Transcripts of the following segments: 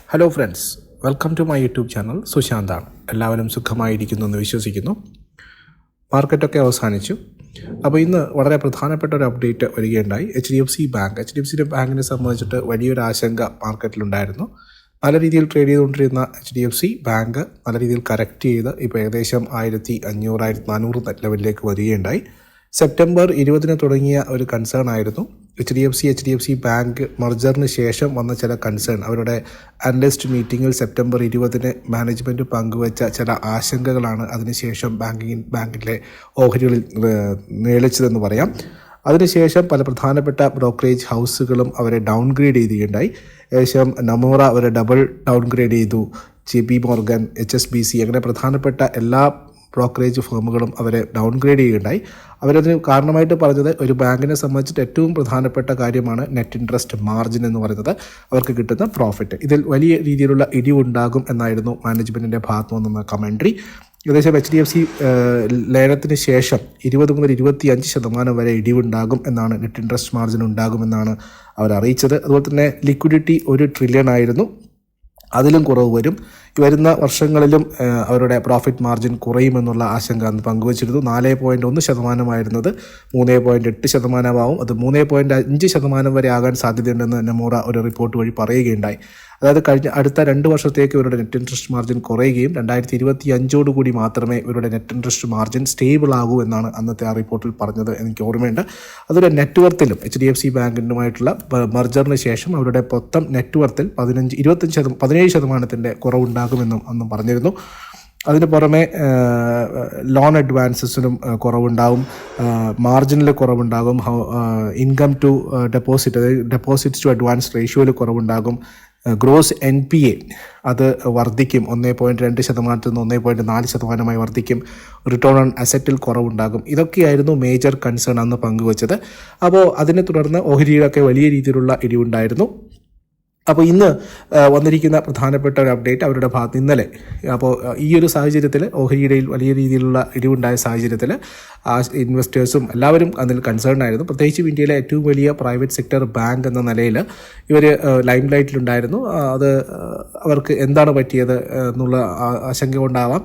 Hello friends, welcome to my YouTube channel. സുശാന്താണ്. എല്ലാവരും സുഖമായിരിക്കുന്നു എന്ന് വിശ്വസിക്കുന്നു. മാർക്കറ്റൊക്കെ അവസാനിച്ചു. അപ്പോൾ ഇന്ന് വളരെ പ്രധാനപ്പെട്ട ഒരു അപ്ഡേറ്റ് വരികയുണ്ടായി. HDFC ബാങ്കിനെ സംബന്ധിച്ചിട്ട് വലിയൊരു ആശങ്ക മാർക്കറ്റിലുണ്ടായിരുന്നു. നല്ല രീതിയിൽ ട്രേഡ് ചെയ്തുകൊണ്ടിരുന്ന HDFC ബാങ്ക് നല്ല രീതിയിൽ കറക്റ്റ് ചെയ്ത് ഇപ്പോൾ ഏകദേശം 1500-1400 ലെവലിലേക്ക് വരികയുണ്ടായി. സെപ്റ്റംബർ 20 തുടങ്ങിയ ഒരു കൺസേൺ ആയിരുന്നു HDFC ബാങ്ക് മർജറിന് ശേഷം വന്ന ചില കൺസേൺ. അവരുടെ അനലിസ്റ്റ് മീറ്റിങ്ങിൽ സെപ്റ്റംബർ 20 മാനേജ്മെൻറ്റ് പങ്കുവച്ച ചില ആശങ്കകളാണ് അതിനുശേഷം ബാങ്കിലെ ഓഹരികളിൽ നേളിച്ചതെന്ന് പറയാം. അതിനുശേഷം പല പ്രധാനപ്പെട്ട ബ്രോക്കറേജ് ഹൗസുകളും അവരെ ഡൗൺഗ്രേഡ് ചെയ്യുകയുണ്ടായി. ഏകദേശം നമോറ അവരെ ഡബിൾ ഡൗൺഗ്രേഡ് ചെയ്തു. JP Morgan, HSBC അങ്ങനെ പ്രധാനപ്പെട്ട എല്ലാ ബ്രോക്കറേജ് ഫേമുകളും അവരെ ഡൗൺഗ്രേഡ് ചെയ്യുകയുണ്ടായി. അവരതിന് കാരണമായിട്ട് പറഞ്ഞത് ഒരു ബാങ്കിനെ സംബന്ധിച്ചിട്ട് ഏറ്റവും പ്രധാനപ്പെട്ട കാര്യമാണ് നെറ്റ് ഇൻട്രസ്റ്റ് മാർജിൻ എന്ന് പറയുന്നത്, അവർക്ക് കിട്ടുന്ന പ്രോഫിറ്റ്. ഇതിൽ വലിയ രീതിയിലുള്ള ഇടിവുണ്ടാകും എന്നായിരുന്നു മാനേജ്മെൻറ്റിൻ്റെ ഭാഗത്തു നിന്ന കമൻട്രി. ഏകദേശം HDFC ലയനത്തിന് ശേഷം 20-25% വരെ ഇടിവുണ്ടാകും എന്നാണ്, നെറ്റ് ഇൻട്രസ്റ്റ് മാർജിൻ ഉണ്ടാകുമെന്നാണ് അവർ അറിയിച്ചത്. അതുപോലെ തന്നെ ലിക്വിഡിറ്റി 1 ട്രില്യൺ ആയിരുന്നു, അതിലും കുറവ് വരും. വരുന്ന വർഷങ്ങളിലും അവരുടെ പ്രോഫിറ്റ് മാർജിൻ കുറയുമെന്നുള്ള ആശങ്ക അന്ന് പങ്കുവച്ചിരുന്നു. 4.1% 3.8% അത് 3.5% വരെ ആകാൻ സാധ്യതയുണ്ടെന്ന് നമോറ ഒരു റിപ്പോർട്ട് വഴി പറയുകയുണ്ടായി. അതായത് അടുത്ത 2 വർഷത്തേക്ക് ഇവരുടെ നെറ്റ് ഇൻട്രസ്റ്റ് മാർജിൻ കുറയുകയും 2025 മാത്രമേ ഇവരുടെ നെറ്റ് ഇൻട്രസ്റ്റ് മാർജിൻ സ്റ്റേബിൾ ആകൂ എന്നാണ് അന്നത്തെ ആ റിപ്പോർട്ടിൽ പറഞ്ഞത്, എനിക്ക് ഓർമ്മയുണ്ട്. അതുപോലെ നെറ്റ്വർത്തിലും HDFC ബാങ്കിനുമായിട്ടുള്ള മർജറിന് ശേഷം അവരുടെ മൊത്തം നെറ്റ്വർത്തിൽ 17% കുറവുണ്ടാകുമെന്നും അന്നും പറഞ്ഞിരുന്നു. അതിന് പുറമെ ലോൺ അഡ്വാൻസസിനും കുറവുണ്ടാകും, മാർജിനിൽ കുറവുണ്ടാകും, ഇൻകം ടു ഡെപ്പോസിറ്റ് അതായത് ഡെപ്പോസിറ്റ്സ് ടു അഡ്വാൻസ് റേഷ്യോയിൽ കുറവുണ്ടാകും, ഗ്രോസ് NPA അത് വർദ്ധിക്കും, 1.2% 1.4% വർദ്ധിക്കും, റിട്ടേൺ ഓൺ അസറ്റിൽ കുറവുണ്ടാകും. ഇതൊക്കെയായിരുന്നു മേജർ കൺസേൺ അന്ന് പങ്കുവച്ചത്. അപ്പോൾ അതിനെ തുടർന്ന് ഓഹരിയിലൊക്കെ വലിയ രീതിയിലുള്ള ഇടിവുണ്ടായിരുന്നു. അപ്പോൾ ഇന്ന് വന്നിരിക്കുന്ന പ്രധാനപ്പെട്ട ഒരു അപ്ഡേറ്റ് അവരുടെ ഭാഗത്ത് ഇന്നലെ. അപ്പോൾ ഈ ഒരു സാഹചര്യത്തിൽ ഓഹരിയിടയിൽ വലിയ രീതിയിലുള്ള ഇടിവുണ്ടായ സാഹചര്യത്തിൽ ഇൻവെസ്റ്റേഴ്സും എല്ലാവരും അതിൽ കൺസേൺ ആയിരുന്നു. പ്രത്യേകിച്ചും ഇന്ത്യയിലെ ഏറ്റവും വലിയ പ്രൈവറ്റ് സെക്ടർ ബാങ്ക് എന്ന നിലയിൽ ഇവർ ലൈം ലൈറ്റിലുണ്ടായിരുന്നു. അത് അവർക്ക് എന്താണ് പറ്റിയത് എന്നുള്ള ആശങ്ക കൊണ്ടാവാം.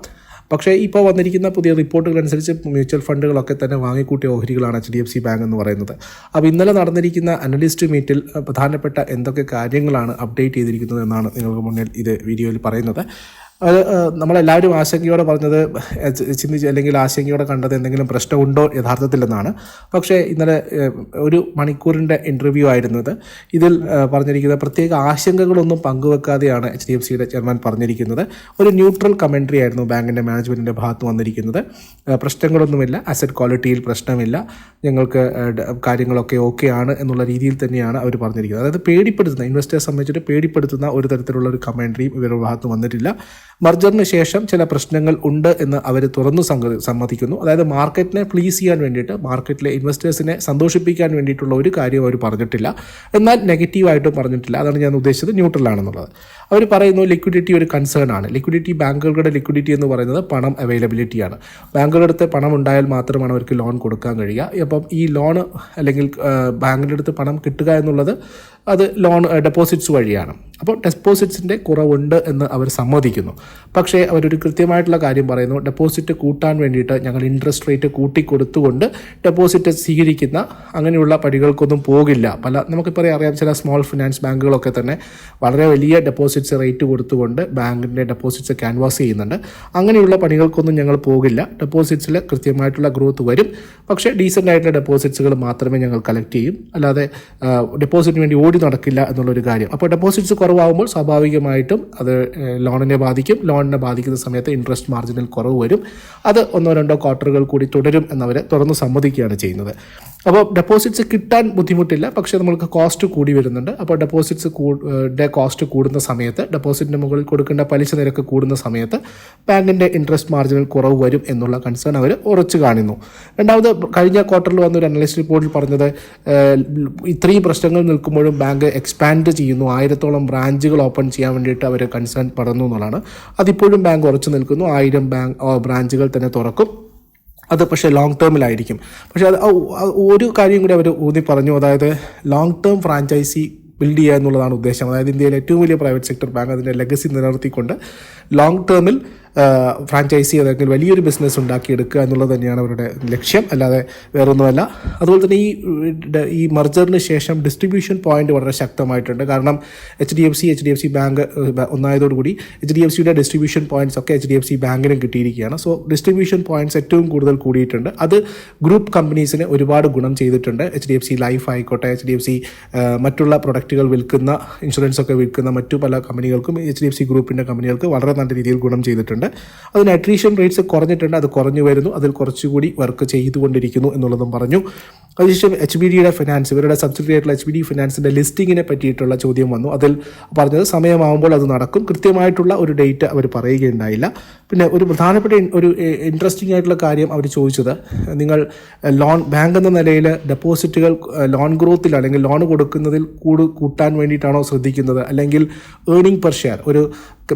പക്ഷേ ഇപ്പോൾ വന്നിരിക്കുന്ന പുതിയ റിപ്പോർട്ടുകൾ അനുസരിച്ച് മ്യൂച്വൽ ഫണ്ടുകളൊക്കെ തന്നെ വാങ്ങിക്കൂട്ടിയ ഓഹരികളാണ് HDFC ബാങ്ക് എന്ന് പറയുന്നത്. അപ്പോൾ ഇന്നലെ നടന്നിരിക്കുന്ന അനലിസ്റ്റ് മീറ്റിൽ പ്രധാനപ്പെട്ട എന്തൊക്കെ കാര്യങ്ങളാണ് അപ്ഡേറ്റ് ചെയ്തിരിക്കുന്നത് എന്നാണ് നിങ്ങൾക്ക് മുന്നിൽ ഇത് വീഡിയോയിൽ പറയുന്നത്. അത് നമ്മളെല്ലാവരും ആശങ്കയോടെ പറഞ്ഞത് ചിന്തിച്ച് അല്ലെങ്കിൽ ആശങ്കയോടെ കണ്ടത് എന്തെങ്കിലും പ്രശ്നമുണ്ടോ യഥാർത്ഥത്തിലെന്നാണ്. പക്ഷേ ഇന്നലെ 1 മണിക്കൂറിൻ്റെ ഇൻ്റർവ്യൂ ആയിരുന്നത്. ഇതിൽ പറഞ്ഞിരിക്കുന്ന പ്രത്യേക ആശങ്കകളൊന്നും പങ്കുവെക്കാതെയാണ് HDFCയുടെ ചെയർമാൻ പറഞ്ഞിരിക്കുന്നത്. ഒരു ന്യൂട്രൽ കമൻട്രി ആയിരുന്നു ബാങ്കിൻ്റെ മാനേജ്മെൻറ്റിൻ്റെ ഭാഗത്ത് വന്നിരിക്കുന്നത്. പ്രശ്നങ്ങളൊന്നുമില്ല, അസറ്റ് ക്വാളിറ്റിയിൽ പ്രശ്നമില്ല, ഞങ്ങൾക്ക് കാര്യങ്ങളൊക്കെ ഓക്കെ ആണ് എന്നുള്ള രീതിയിൽ തന്നെയാണ് അവർ പറഞ്ഞിരിക്കുന്നത്. അതായത് പേടിപ്പെടുത്തുന്ന, ഇൻവെസ്റ്റേഴ്സ് സംബന്ധിച്ചിട്ട് പേടിപ്പെടുത്തുന്ന ഒരു തരത്തിലുള്ള ഒരു കമൻട്രിയും ഇവരുടെ ഭാഗത്ത് വന്നിട്ടില്ല. മർജറിന് ശേഷം ചില പ്രശ്നങ്ങൾ ഉണ്ട് എന്ന് അവർ തുറന്നു സമ്മതിക്കുന്നു. അതായത് മാർക്കറ്റിനെ പ്ലീസ് ചെയ്യാൻ വേണ്ടിയിട്ട്, മാർക്കറ്റിലെ ഇൻവെസ്റ്റേഴ്സിനെ സന്തോഷിപ്പിക്കാൻ വേണ്ടിയിട്ടുള്ള ഒരു കാര്യം അവർ പറഞ്ഞിട്ടില്ല. എന്നാൽ നെഗറ്റീവായിട്ടും പറഞ്ഞിട്ടില്ല. അതാണ് ഞാൻ ഉദ്ദേശിച്ചത്, ന്യൂട്രലാണെന്നുള്ളത്. അവർ പറയുന്നു ലിക്വിഡിറ്റി ഒരു കൺസേൺ ആണ്. ലിക്വിഡിറ്റി, ബാങ്കുകളുടെ ലിക്വിഡിറ്റി എന്ന് പറയുന്നത് പണം അവൈലബിലിറ്റിയാണ്. ബാങ്കുകളുടെ അടുത്ത് പണം ഉണ്ടായാൽ മാത്രമാണ് അവർക്ക് ലോൺ കൊടുക്കാൻ കഴിയുക. അപ്പം ഈ ലോൺ അല്ലെങ്കിൽ ബാങ്കിൻ്റെ അടുത്ത് പണം കിട്ടുക എന്നുള്ളത് അത് ലോൺ ഡെപ്പോസിറ്റ്സ് വഴിയാണ്. അപ്പോൾ ഡെപ്പോസിറ്റ്സിൻ്റെ കുറവുണ്ട് എന്ന് അവർ സമ്മതിക്കുന്നു. പക്ഷേ അവരൊരു കൃത്യമായിട്ടുള്ള കാര്യം പറയുന്നു, ഡെപ്പോസിറ്റ് കൂട്ടാൻ വേണ്ടിയിട്ട് ഞങ്ങൾ ഇൻട്രസ്റ്റ് റേറ്റ് കൂട്ടിക്കൊടുത്തുകൊണ്ട് ഡെപ്പോസിറ്റ് സ്വീകരിക്കുന്ന അങ്ങനെയുള്ള പടികൾക്കൊന്നും പോകില്ല. നമുക്കിപ്പോൾ അറിയാം, ചില സ്മോൾ ഫിനാൻസ് ബാങ്കുകളൊക്കെ തന്നെ വളരെ വലിയ ഡെപ്പോസിറ്റ്സ് റേറ്റ് കൊടുത്തുകൊണ്ട് ബാങ്കിൻ്റെ ഡെപ്പോസിറ്റ്സ് ക്യാൻവാസ് ചെയ്യുന്നുണ്ട്. അങ്ങനെയുള്ള പണികൾക്കൊന്നും ഞങ്ങൾ പോകില്ല. ഡെപ്പോസിറ്റ്സിൽ കൃത്യമായിട്ടുള്ള ഗ്രോത്ത് വരും, പക്ഷേ ഡീസൻ്റ് ആയിട്ടുള്ള ഡെപ്പോസിറ്റ്സുകൾ മാത്രമേ ഞങ്ങൾ കളക്ട് ചെയ്യും, അല്ലാതെ ഡെപ്പോസിറ്റിന് വേണ്ടി ഓടി നടക്കില്ല എന്നുള്ളൊരു കാര്യം. അപ്പോൾ ഡെപ്പോസിറ്റ്സ് കുറവാകുമ്പോൾ സ്വാഭാവികമായിട്ടും അത് ലോണിനെ ബാധിക്കും. ലോണിനെ ബാധിക്കുന്ന സമയത്ത് ഇൻട്രസ്റ്റ് മാർജിനിൽ കുറവ് വരും. അത് 1-2 ക്വാർട്ടറുകൾ കൂടി തുടരും എന്നവർ തുറന്ന് സമ്മതിക്കുകയാണ് ചെയ്യുന്നത്. അപ്പോൾ ഡെപ്പോസിറ്റ്സ് കിട്ടാൻ ബുദ്ധിമുട്ടില്ല, പക്ഷേ നമ്മൾക്ക് കോസ്റ്റ് കൂടി വരുന്നുണ്ട്. അപ്പോൾ ഡെപ്പോസിറ്റ്സ് കോസ്റ്റ് കൂടുന്ന സമയത്ത്, ഡെപ്പോസിറ്റിന് മുകളിൽ കൊടുക്കേണ്ട പലിശ നിരക്ക് കൂടുന്ന സമയത്ത് ബാങ്കിൻ്റെ ഇൻട്രസ്റ്റ് മാർജിനിൽ കുറവ് വരും എന്നുള്ള കൺസേൺ അവർ ഉറച്ചു കാണുന്നു. രണ്ടാമത്, കഴിഞ്ഞ ക്വാർട്ടറിൽ വന്നൊരു അനലിസ്റ്റ് റിപ്പോർട്ടിൽ പറഞ്ഞത് ഇത്രയും പ്രശ്നങ്ങൾ നിൽക്കുമ്പോഴും ബാങ്ക് എക്സ്പാൻഡ് ചെയ്യുന്നു, 1000ഓളം ബ്രാഞ്ചുകൾ ഓപ്പൺ ചെയ്യാൻ വേണ്ടിയിട്ട് അവർ കൺസേൺ പറഞ്ഞു എന്നുള്ളതാണ്. അതിപ്പോഴും ബാങ്ക് ഉറച്ചു നിൽക്കുന്നു, 1000 ബ്രാഞ്ചുകൾ തന്നെ തുറക്കും. അത് പക്ഷേ ലോങ് ടേമിലായിരിക്കും. പക്ഷേ അത് ഒരു കാര്യം കൂടി അവർ ഊന്നി പറഞ്ഞു, അതായത് ലോങ് ടേം ഫ്രാഞ്ചൈസി ബിൽഡ് ചെയ്യുക എന്നുള്ളതാണ് ഉദ്ദേശം. അതായത് ഇന്ത്യയിലെ ഏറ്റവും വലിയ പ്രൈവറ്റ് സെക്ടർ ബാങ്ക് അതിൻ്റെ ലെഗസി നിലനിർത്തിക്കൊണ്ട് ലോങ് ടേമിൽ ഫ്രാഞ്ചൈസി അല്ലെങ്കിൽ വലിയൊരു ബിസിനസ് ഉണ്ടാക്കിയെടുക്കുക എന്നുള്ളത് തന്നെയാണ് അവരുടെ ലക്ഷ്യം, അല്ലാതെ വേറൊന്നുമല്ല. അതുപോലെ തന്നെ ഈ മർജറിന് ശേഷം ഡിസ്ട്രിബ്യൂഷൻ പോയിന്റ് വളരെ ശക്തമായിട്ടുണ്ട്. കാരണം HDFC ബാങ്ക് ഒന്നായതോടുകൂടി HDFCയുടെ ഡിസ്ട്രിബ്യൂഷൻ പോയിന്റ്സ് ഒക്കെ HDFC ബാങ്കിനും കിട്ടിയിരിക്കുകയാണ്. സോ ഡിസ്ട്രിബ്യൂഷൻ പോയിന്റ്സ് ഏറ്റവും കൂടുതൽ കൂടിയിട്ടുണ്ട്. അത് ഗ്രൂപ്പ് കമ്പനീസിന് ഒരുപാട് ഗുണം ചെയ്തിട്ടുണ്ട്. HDFC ലൈഫ് ആയിക്കോട്ടെ, HDFC മറ്റുള്ള പ്രൊഡക്റ്റുകൾ വിൽക്കുന്ന, ഇൻഷുറൻസ് ഒക്കെ വിൽക്കുന്ന മറ്റു പല കമ്പനികൾക്കും HDFC ഗ്രൂപ്പിൻ്റെ കമ്പനികൾക്ക് വളരെ നല്ല രീതിയിൽ ഗുണം ചെയ്തിട്ടുണ്ട്. അതിന് അട്രീഷൻ റേറ്റ്സ് കുറഞ്ഞിട്ടുണ്ട്, അത് കുറഞ്ഞു വരുന്നു, അതിൽ കുറച്ചുകൂടി വർക്ക് ചെയ്തുകൊണ്ടിരിക്കുന്നു എന്നുള്ളതും പറഞ്ഞു. അതിനുശേഷം HBDയുടെ ഫിനാൻസ്, ഇവരുടെ സബ്സിഡറി ആയിട്ടുള്ള HBD ഫിനാൻസിൻ്റെ ലിസ്റ്റിങ്ങിനെ പറ്റിയിട്ടുള്ള ചോദ്യം വന്നു. അതിൽ പറഞ്ഞത് സമയമാകുമ്പോൾ അത് നടക്കും, കൃത്യമായിട്ടുള്ള ഒരു ഡേറ്റ് അവർ പറയുകയുണ്ടായില്ല. പിന്നെ ഒരു പ്രധാനപ്പെട്ട ഒരു ഇൻട്രസ്റ്റിംഗ് ആയിട്ടുള്ള കാര്യം അവർ ചോദിച്ചത്, നിങ്ങൾ ബാങ്ക് എന്ന നിലയിൽ ഡെപ്പോസിറ്റുകൾ ലോൺ ഗ്രോത്തിൽ അല്ലെങ്കിൽ ലോൺ കൊടുക്കുന്നതിൽ കൂട്ടാൻ വേണ്ടിയിട്ടാണോ ശ്രദ്ധിക്കുന്നത്, അല്ലെങ്കിൽ ഏർണിംഗ് പെർ ഷെയർ, ഒരു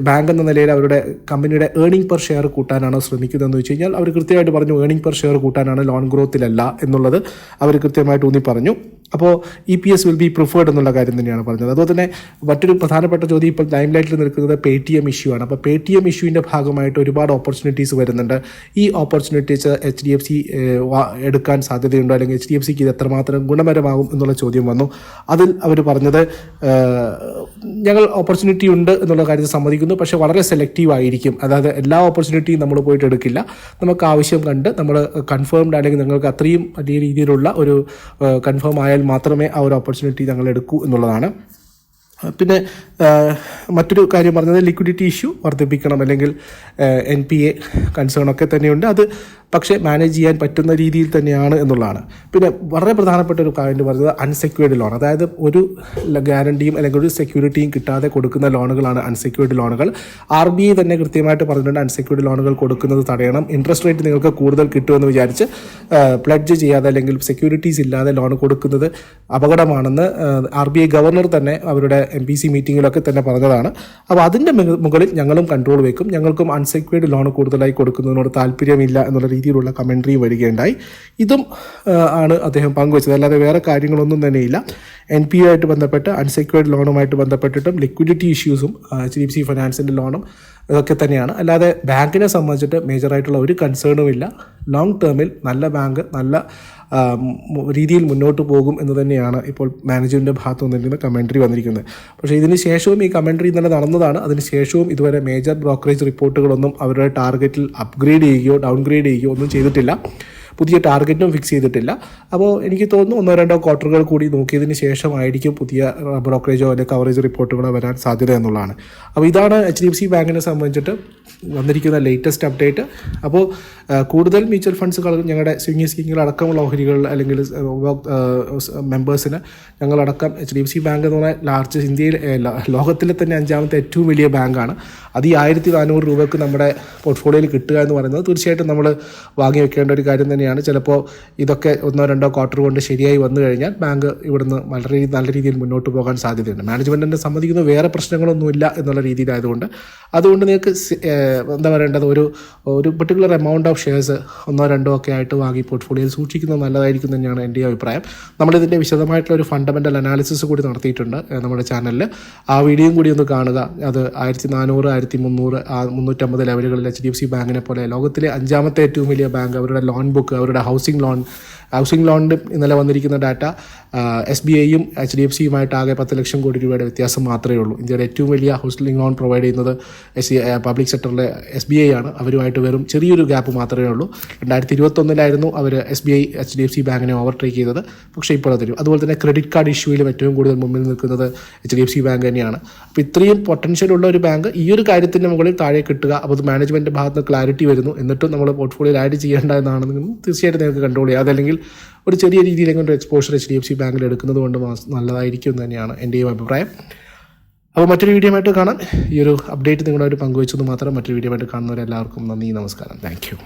ബാങ്ക് എന്ന നിലയിൽ അവരുടെ കമ്പനിയുടെ ഏർണിംഗ് പെർ ഷെയർ കൂട്ടാനാണോ ശ്രമിക്കുന്നതെന്ന് വെച്ച് കഴിഞ്ഞാൽ അവർ കൃത്യമായിട്ട് പറഞ്ഞു ഏർണിംഗ് പെർ ഷെയർ കൂട്ടാനാണ്, ലോൺ ഗ്രോത്തിലല്ല എന്നുള്ളത് അവർ കൃത്യമായിട്ട് ഊന്നി പറഞ്ഞു. അപ്പോൾ EPS വിൽ ബി പ്രിഫേർഡ് എന്നുള്ള കാര്യം തന്നെയാണ് പറഞ്ഞത്. അതുപോലെ തന്നെ മറ്റൊരു പ്രധാനപ്പെട്ട ചോദ്യം ഇപ്പോൾ ലൈം ലൈറ്റിൽ നിൽക്കുന്നത് Paytm ഇഷ്യൂ ആണ്. അപ്പോൾ Paytm ഇഷ്യൂവിൻ്റെ ഭാഗമായിട്ട് ഒരുപാട് ഓപ്പർച്യൂണിറ്റീസ് വരുന്നുണ്ട്. ഈ ഓപ്പർച്യൂണിറ്റീസ് HDFC എടുക്കാൻ സാധ്യതയുണ്ടോ, അല്ലെങ്കിൽ HDFCക്ക് ഇത് എത്രമാത്രം ഗുണപരമാകും എന്നുള്ള ചോദ്യം വന്നു. അതിൽ അവർ പറഞ്ഞത് ഞങ്ങൾ ഓപ്പർച്യൂണിറ്റി ഉണ്ട് എന്നുള്ള കാര്യത്തിൽ സമ്മതിക്കുന്നു, പക്ഷേ വളരെ സെലക്റ്റീവ് ആയിരിക്കും. അതായത് എല്ലാ ഓപ്പർച്യൂണിറ്റിയും നമ്മൾ പോയിട്ട് എടുക്കില്ല, നമുക്ക് ആവശ്യം കണ്ട് നമ്മൾ കൺഫേംഡ് അല്ലെങ്കിൽ നിങ്ങൾക്ക് അത്രയും വലിയ രീതിയിലുള്ള ഒരു കൺഫേം ആയാൽ മാത്രമേ ആ ഒരു ഓപ്പർച്യൂണിറ്റി ഞങ്ങൾ എടുക്കൂ എന്നുള്ളതാണ്. പിന്നെ മറ്റൊരു കാര്യം പറഞ്ഞത് ലിക്വിഡിറ്റി ഇഷ്യൂ വർദ്ധിപ്പിക്കണം, അല്ലെങ്കിൽ NPA കൺസേൺ ഒക്കെ തന്നെയുണ്ട്. അത് പക്ഷേ മാനേജ് ചെയ്യാൻ പറ്റുന്ന രീതിയിൽ തന്നെയാണ് എന്നുള്ളതാണ്. പിന്നെ വളരെ പ്രധാനപ്പെട്ട ഒരു കാര്യം പറഞ്ഞത് അൺസെക്യൂർഡ് ലോൺ, അതായത് ഒരു ഗ്യാരണ്ടിയും അല്ലെങ്കിൽ ഒരു സെക്യൂരിറ്റിയും കിട്ടാതെ കൊടുക്കുന്ന ലോണുകളാണ് അൺസെക്യൂർഡ് ലോണുകൾ. RBI തന്നെ കൃത്യമായിട്ട് പറഞ്ഞിട്ടുണ്ട് അൺസെക്യൂർഡ് ലോണുകൾ കൊടുക്കുന്നത് തടയണം. ഇൻട്രസ്റ്റ് റേറ്റ് നിങ്ങൾക്ക് കൂടുതൽ കിട്ടുമെന്ന് വിചാരിച്ച് പ്ലഡ്ജ് ചെയ്യാതെ അല്ലെങ്കിൽ സെക്യൂരിറ്റീസ് ഇല്ലാതെ ലോൺ കൊടുക്കുന്നത് അപകടമാണെന്ന് RBI ഗവർണർ തന്നെ അവരുടെ MPC മീറ്റിങ്ങിലൊക്കെ തന്നെ പറഞ്ഞതാണ്. അപ്പോൾ അതിൻ്റെ മുകളിൽ ഞങ്ങളും കൺട്രോൾ വെക്കും, ഞങ്ങൾക്കും അൺസെക്യൂർഡ് ലോൺ കൂടുതലായി കൊടുക്കുന്നതിനോട് താല്പര്യമില്ല എന്നുള്ള രീതിയിലുള്ള കമൻട്രി വരികയുണ്ടായി. ഇതും ആണ് അദ്ദേഹം പങ്കുവച്ചത്, അല്ലാതെ വേറെ കാര്യങ്ങളൊന്നും തന്നെയില്ല. NPA ആയിട്ട് ബന്ധപ്പെട്ട് അൺസെക്യൂർഡ് ലോണുമായിട്ട് ബന്ധപ്പെട്ടിട്ടും ലിക്വിഡിറ്റി ഇഷ്യൂസും HDFC ഫിനാൻസിൻ്റെ ലോണും ഇതൊക്കെ തന്നെയാണ്. അല്ലാതെ ബാങ്കിനെ സംബന്ധിച്ചിട്ട് മേജറായിട്ടുള്ള ഒരു കൺസേണും ഇല്ല. ലോങ് ടേമിൽ നല്ല ബാങ്ക് നല്ല രീതിയിൽ മുന്നോട്ട് പോകും എന്ന് തന്നെയാണ് ഇപ്പോൾ മാനേജ്മെൻറ്റിൻ്റെ ഭാഗത്ത് വന്നിരിക്കുന്ന കമൻട്രി വന്നിരിക്കുന്നത്. പക്ഷേ ഇതിന് ശേഷവും ഈ കമൻട്രി ഇന്നലെ നടന്നതാണ്. അതിന് ശേഷവും ഇതുവരെ മേജർ ബ്രോക്കറേജ് റിപ്പോർട്ടുകളൊന്നും അവരുടെ ടാർഗറ്റിൽ അപ്ഗ്രേഡ് ചെയ്യുകയോ ഡൗൺഗ്രേഡ് ചെയ്യുകയോ ഒന്നും ചെയ്തിട്ടില്ല, പുതിയ ടാർഗറ്റും ഫിക്സ് ചെയ്തിട്ടില്ല. അപ്പോൾ എനിക്ക് തോന്നുന്നു 1-2 ക്വാർട്ടറുകൾ കൂടി നോക്കിയതിന് ശേഷമായിരിക്കും പുതിയ ബ്രോക്കറേജോ അല്ലെങ്കിൽ കവറേജ് റിപ്പോർട്ടുകളോ വരാൻ സാധ്യത എന്നുള്ളതാണ്. അപ്പോൾ ഇതാണ് HDFC ബാങ്കിനെ സംബന്ധിച്ചിട്ട് വന്നിരിക്കുന്ന ലേറ്റസ്റ്റ് അപ്ഡേറ്റ്. അപ്പോൾ കൂടുതൽ മ്യൂച്വൽ ഫണ്ട്സുകൾ ഞങ്ങളുടെ സ്വിംഗ് സ്കീമുകളടക്കമുള്ള ഓഹരികൾ അല്ലെങ്കിൽ മെമ്പേഴ്സിന് ഞങ്ങളടക്കം HDFC ബാങ്ക് എന്ന് പറഞ്ഞാൽ ലാർജ് ഇന്ത്യയിൽ ലോകത്തിലെ തന്നെ 5ാമത്തെ ഏറ്റവും വലിയ ബാങ്കാണ്. അത് ഈ 1400 രൂപയ്ക്ക് നമ്മുടെ പോർട്ട്ഫോളിയോയിൽ കിട്ടുക എന്ന് പറയുന്നത് തീർച്ചയായിട്ടും നമ്മൾ വാങ്ങി വെക്കേണ്ട ഒരു കാര്യം തന്നെയാണ്. ചിലപ്പോൾ ഇതൊക്കെ 1-2 ക്വാർട്ടർ കൊണ്ട് ശരിയായി വന്നു കഴിഞ്ഞാൽ ബാങ്ക് ഇവിടുന്ന് വളരെ നല്ല രീതിയിൽ മുന്നോട്ട് പോകാൻ സാധ്യതയുണ്ട്. മാനേജ്മെൻറ്റിനെ സംബന്ധിക്കുന്ന വേറെ പ്രശ്നങ്ങളൊന്നുമില്ല എന്നുള്ള രീതിയിലായതുകൊണ്ട് നിങ്ങൾക്ക് എന്താ പറയേണ്ടത്, ഒരു പെർട്ടിക്കുലർ എമൗണ്ട് ഓഫ് ഷെയർസ് 1-2 ഒക്കെ ആയിട്ട് വാങ്ങി പോർട്ട്ഫോളിയോയിൽ സൂക്ഷിക്കുന്നത് നല്ലതായിരിക്കും തന്നെയാണ് എൻ്റെ അഭിപ്രായം. നമ്മളിതിൻ്റെ വിശദമായിട്ടുള്ള ഒരു ഫണ്ടമെൻ്റൽ അനാലിസിസ് കൂടി നടത്തിയിട്ടുണ്ട് നമ്മുടെ ചാനലിൽ. ആ വീഡിയോയും കൂടി ഒന്ന് കാണുക. അത് 1400, 1300, 350 ലെവലുകളിൽ HDFC ബാങ്കിനെ പോലെ ലോകത്തിലെ 5ാമത്തെ ഏറ്റവും വലിയ ബാങ്ക്, അവരുടെ ലോൺ ബുക്ക്, അവരുടെ ഹൗസിംഗ് ലോണിൻ്റെ ഇന്നലെ വന്നിരിക്കുന്ന ഡാറ്റ SBIയും HDFCയുമായിട്ട് ആകെ 10 ലക്ഷം കോടി രൂപയുടെ വ്യത്യാസം മാത്രമേ ഉള്ളൂ. ഇന്ത്യയുടെ ഏറ്റവും വലിയ ഹൗസിംഗ് ലോൺ പ്രൊവൈഡ് ചെയ്യുന്നത് പബ്ലിക് സെക്ടറിലെ SBI ആണ്. അവരുമായിട്ട് വെറും ചെറിയൊരു ഗ്യാപ്പ് മാത്രമേ ഉള്ളൂ. 2021 അവർ SBI HDFC ബാങ്കിനെ ഓവർടേക്ക് ചെയ്തത്. പക്ഷേ ഇപ്പോൾ അതിലും അതുപോലെ തന്നെ ക്രെഡിറ്റ് കാർഡ് ഇഷ്യൂവിലും ഏറ്റവും കൂടുതൽ മുമ്പിൽ നിൽക്കുന്നത് HDFC ബാങ്ക് തന്നെയാണ്. അപ്പോൾ ഇത്രയും പൊട്ടൻഷ്യൽ ഉള്ള ഒരു ബാങ്ക് ഈ ഒരു കാര്യത്തിൻ്റെ മുകളിൽ താഴെ കിട്ടുക, അപ്പോൾ അത് മാനേജ്മെൻറ്റിൻ്റെ ഭാഗത്ത് നിന്ന് ക്ലാരിറ്റി വരുന്നു, എന്നിട്ടും നമ്മൾ പോർട്ട്ഫോളിയോയിൽ ആഡ് ചെയ്യേണ്ട എന്നാണെങ്കിലും തീർച്ചയായിട്ടും നിങ്ങൾക്ക് കൺട്രോൾ ചെയ്യുക. അതല്ലെങ്കിൽ ഒരു ചെറിയ രീതിയിലേക്ക് ഒരു എക്സ്പോഷർ HDFC ബാങ്കിൽ എടുക്കുന്നത് കൊണ്ട് നല്ലതായിരിക്കും എന്ന് തന്നെയാണ് എൻ്റെയും അഭിപ്രായം. അപ്പോൾ മറ്റൊരു വീഡിയോ ആയിട്ട് കാണാം. ഈ ഒരു അപ്ഡേറ്റ് നിങ്ങളായിട്ട് പങ്കുവെച്ചത് മാത്രം. മറ്റൊരു വീഡിയോ ആയിട്ട് കാണുന്നവരെല്ലാവർക്കും നന്ദി, നമസ്കാരം, താങ്ക് യു.